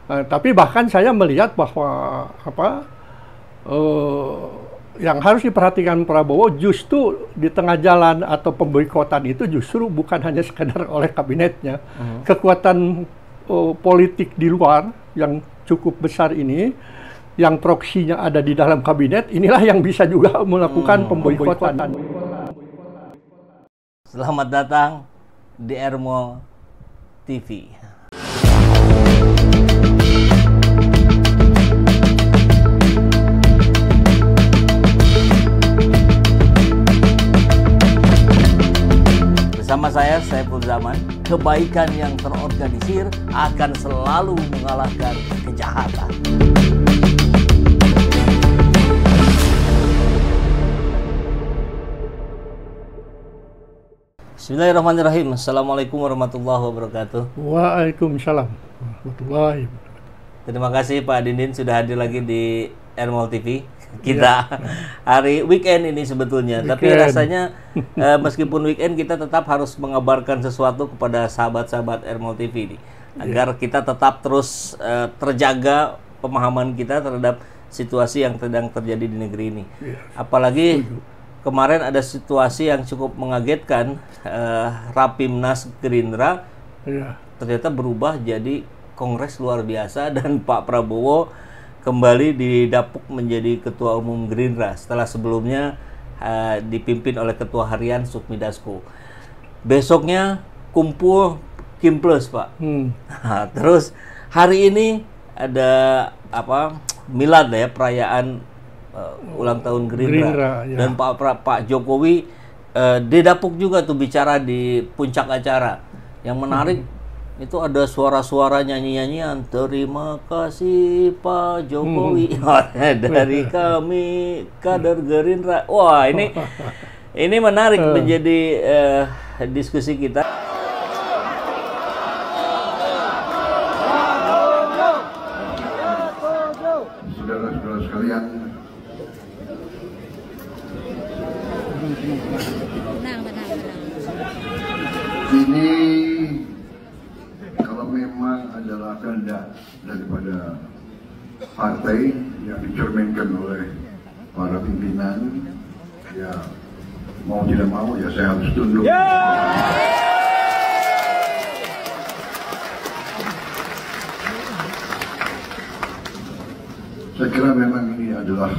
Tapi bahkan saya melihat bahwa yang harus diperhatikan Prabowo justru di tengah jalan atau pemboikotan itu justru bukan hanya sekedar oleh kabinetnya. Kekuatan politik di luar yang cukup besar ini, yang proksinya ada di dalam kabinet, inilah yang bisa juga melakukan pemboikotan. Selamat datang di Ermo TV. Bersama saya, Saiful Zaman, kebaikan yang terorganisir akan selalu mengalahkan kejahatan. Bismillahirrahmanirrahim. Assalamualaikum warahmatullahi wabarakatuh. Waalaikumsalam warahmatullahi wabarakatuh. Terima kasih Pak Dindin sudah hadir lagi di Ermo TV. Kita hari weekend ini sebetulnya, tapi rasanya meskipun weekend kita tetap harus mengabarkan sesuatu kepada sahabat-sahabat Ermo TV ini, agar kita tetap terus terjaga pemahaman kita terhadap situasi yang sedang terjadi di negeri ini. Apalagi kemarin ada situasi yang cukup mengagetkan, Rapimnas Gerindra ternyata berubah jadi kongres luar biasa dan Pak Prabowo kembali didapuk menjadi Ketua Umum Gerindra setelah sebelumnya dipimpin oleh Ketua Harian Sukmi Dasko. Besoknya kumpul Kim Plus, Pak. Nah, terus hari ini ada milad ya, perayaan ulang tahun Gerindra. Dan Pak Jokowi didapuk juga tuh bicara di puncak acara. Yang menarik itu ada suara-suara nyanyi-nyanyian, terima kasih Pak Jokowi dari kami kader Gerindra. Wah, ini menarik menjadi diskusi kita. Saudara-saudara sekalian, ini kalau memang adalah kehendak daripada partai yang dicerminkan oleh para pimpinan, ya mau tidak mau ya saya harus tunduk. Saya kira memang ini adalah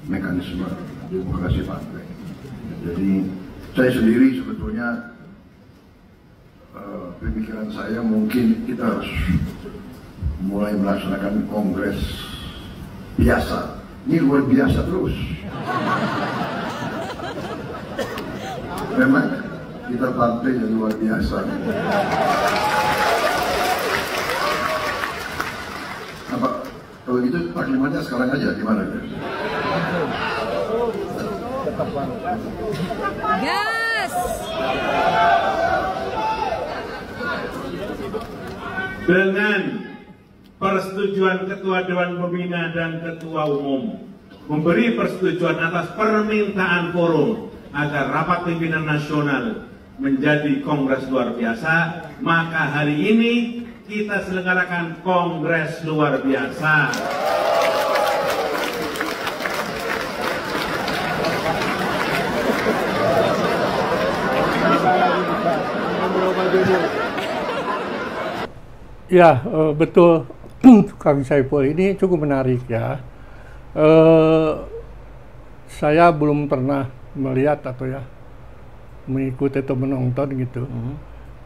mekanisme demokrasi partai. Jadi saya sendiri sebetulnya pemikiran saya mungkin kita harus mulai melaksanakan kongres biasa. Ini luar biasa terus. Memang kita partai yang luar biasa. Apa kalau gitu taklimatnya sekarang aja gimana? Gas. Dengan persetujuan Ketua Dewan Pembina dan Ketua Umum memberi persetujuan atas permintaan forum agar rapat pimpinan nasional menjadi kongres luar biasa, maka hari ini kita selenggarakan kongres luar biasa. Ya, betul, Kang Saiful, ini cukup menarik ya. Saya belum pernah melihat atau ya mengikuti atau menonton gitu.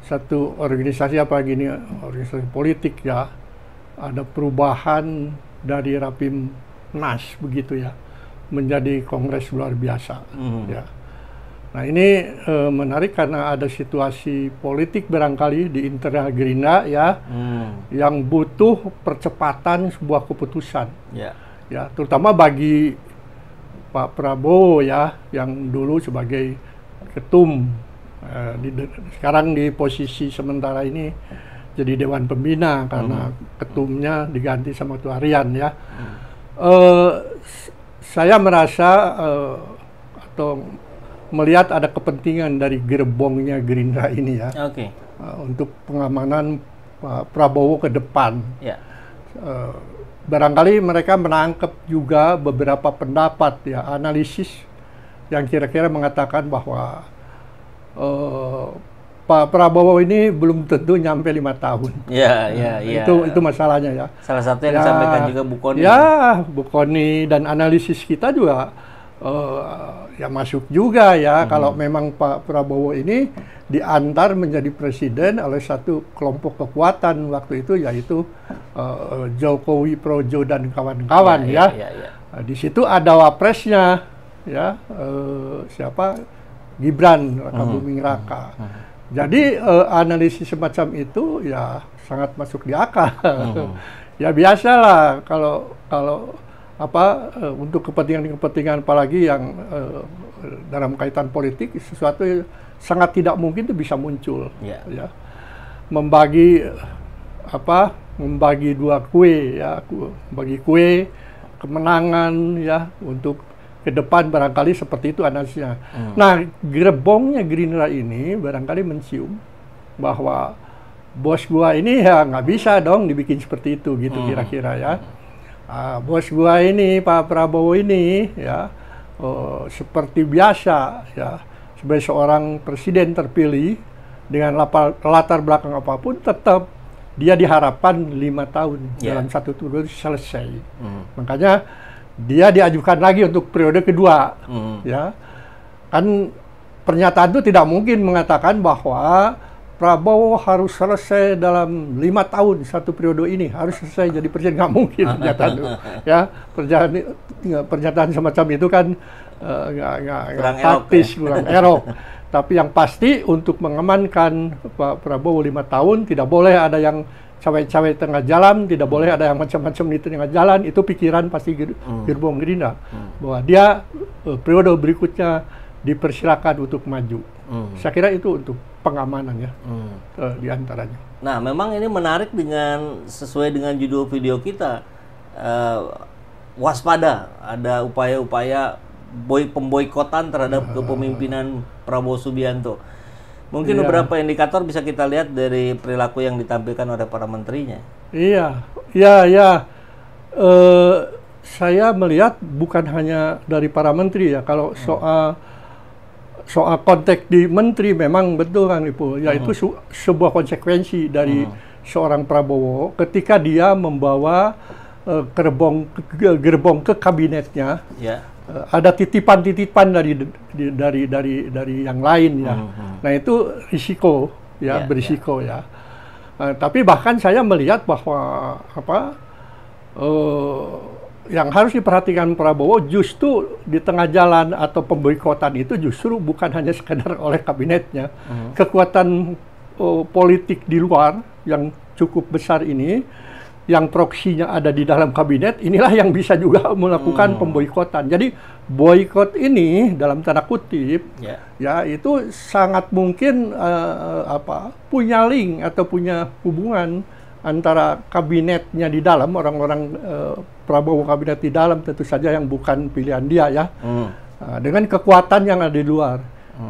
Satu organisasi organisasi politik ya, ada perubahan dari Rapimnas begitu ya, menjadi kongres luar biasa. Ya. Nah ini menarik karena ada situasi politik barangkali di internal Gerindra ya, yang butuh percepatan sebuah keputusan. Ya, terutama bagi Pak Prabowo ya, yang dulu sebagai ketum, sekarang di posisi sementara ini jadi Dewan Pembina karena ketumnya diganti sama Ketua Harian ya. Saya merasa atau melihat ada kepentingan dari gerbongnya Gerindra ini ya, untuk pengamanan Pak Prabowo ke depan. Ya. Barangkali mereka menangkap juga beberapa pendapat ya, analisis yang kira-kira mengatakan bahwa Pak Prabowo ini belum tentu nyampe 5 tahun. Ya. Itu masalahnya ya. Salah satu yang disampaikan juga Bu Kony. Ya, Bu Kony dan analisis kita juga ya masuk juga ya, kalau memang Pak Prabowo ini diantar menjadi presiden oleh satu kelompok kekuatan waktu itu, yaitu Jokowi, Projo dan kawan-kawan ya. Nah, di situ ada wapresnya ya, siapa, Gibran Rakabuming Raka. Jadi analisis semacam itu ya sangat masuk di akal. Ya biasalah kalau untuk kepentingan apalagi yang dalam kaitan politik, sesuatu sangat tidak mungkin itu bisa muncul. Ya. Membagi dua kue ya, bagi kue kemenangan ya untuk ke depan, barangkali seperti itu analisisnya. Nah, gerbongnya Gerindra ini barangkali mencium bahwa bos gua ini ya nggak bisa dong dibikin seperti itu gitu kira-kira ya. Bos gua ini Pak Prabowo ini ya seperti biasa ya, sebagai seorang presiden terpilih dengan latar belakang apapun, tetap dia diharapkan 5 tahun dalam satu periode selesai. Makanya dia diajukan lagi untuk periode kedua. Ya, kan pernyataan itu tidak mungkin mengatakan bahwa Prabowo harus selesai dalam 5 tahun satu periode ini, harus selesai jadi presiden, nggak mungkin pernyataan itu. Ya, pernyataan semacam itu kan nggak taktis, kurang elok. Tapi yang pasti untuk mengamankan Pak Prabowo 5 tahun, tidak boleh ada yang cawe-cawe tengah jalan, tidak boleh ada yang macam-macam di tengah jalan. Itu pikiran pasti gerbong Gerindra, bahwa dia periode berikutnya dipersilakan untuk maju. Saya kira itu untuk pengamanan ya, di antaranya. Nah, memang ini menarik dengan sesuai dengan judul video kita, waspada, ada upaya-upaya pemboikotan terhadap kepemimpinan Prabowo Subianto. Mungkin beberapa indikator bisa kita lihat dari perilaku yang ditampilkan oleh para menterinya. Iya. Saya melihat bukan hanya dari para menteri ya. Kalau soal konteks di menteri memang betul kan Ibu. Yaitu sebuah konsekuensi dari seorang Prabowo ketika dia membawa gerbong ke kabinetnya. Ada titipan-titipan dari yang lain ya. Nah, itu risiko ya, berisiko ya. Tapi bahkan saya melihat bahwa yang harus diperhatikan Prabowo justru di tengah jalan atau pemboikotan itu justru bukan hanya sekedar oleh kabinetnya. Kekuatan politik di luar yang cukup besar ini, yang proksinya ada di dalam kabinet, inilah yang bisa juga melakukan pemboikotan. Jadi boikot ini dalam tanda kutip ya itu sangat mungkin punya link atau punya hubungan antara kabinetnya di dalam, orang-orang Prabowo kabinet di dalam tentu saja yang bukan pilihan dia ya, dengan kekuatan yang ada di luar.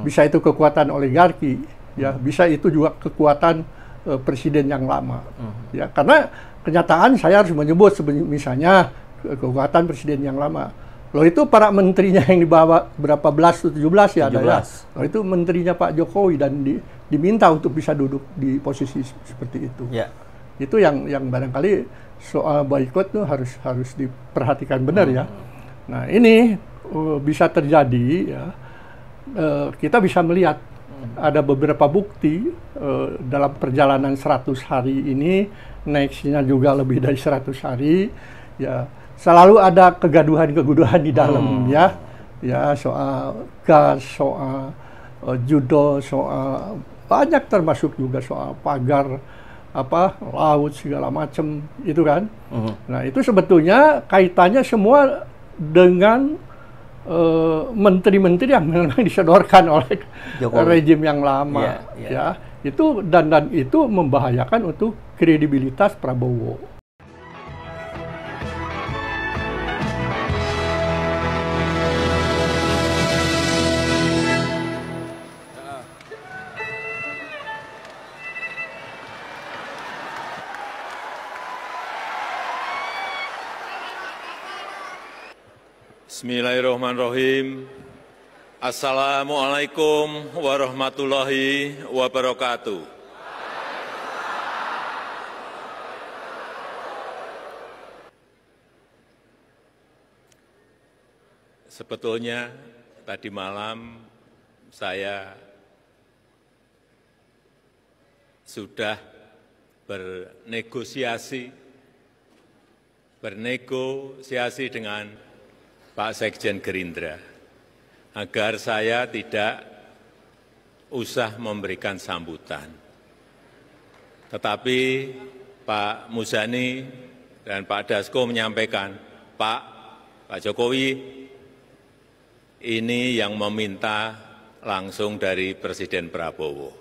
Bisa itu kekuatan oligarki ya, bisa itu juga kekuatan presiden yang lama. Ya, karena kenyataan saya harus menyebut misalnya kekuatan presiden yang lama. Loh, itu para menterinya yang dibawa berapa belas, 17 ya ada ya. Loh, itu menterinya Pak Jokowi dan diminta untuk bisa duduk di posisi seperti itu. Itu yang barangkali soal boikot tuh harus diperhatikan benar ya. Nah, ini bisa terjadi ya. Kita bisa melihat ada beberapa bukti dalam perjalanan 100 hari ini, nextnya juga lebih dari 100 hari ya, selalu ada kegaduhan di dalam ya soal gas, soal judo, soal banyak, termasuk juga soal pagar laut segala macam itu kan. Nah, itu sebetulnya kaitannya semua dengan menteri-menteri yang memang disodorkan oleh Jokowi, rejim yang lama ya. Itu dan itu membahayakan untuk kredibilitas Prabowo. Bismillahirrahmanirrahim. Assalamualaikum warahmatullahi wabarakatuh. Sebetulnya tadi malam saya sudah bernegosiasi dengan Pak Sekjen Gerindra agar saya tidak usah memberikan sambutan. Tetapi Pak Muzani dan Pak Dasko menyampaikan, Pak Jokowi ini yang meminta langsung dari Presiden Prabowo.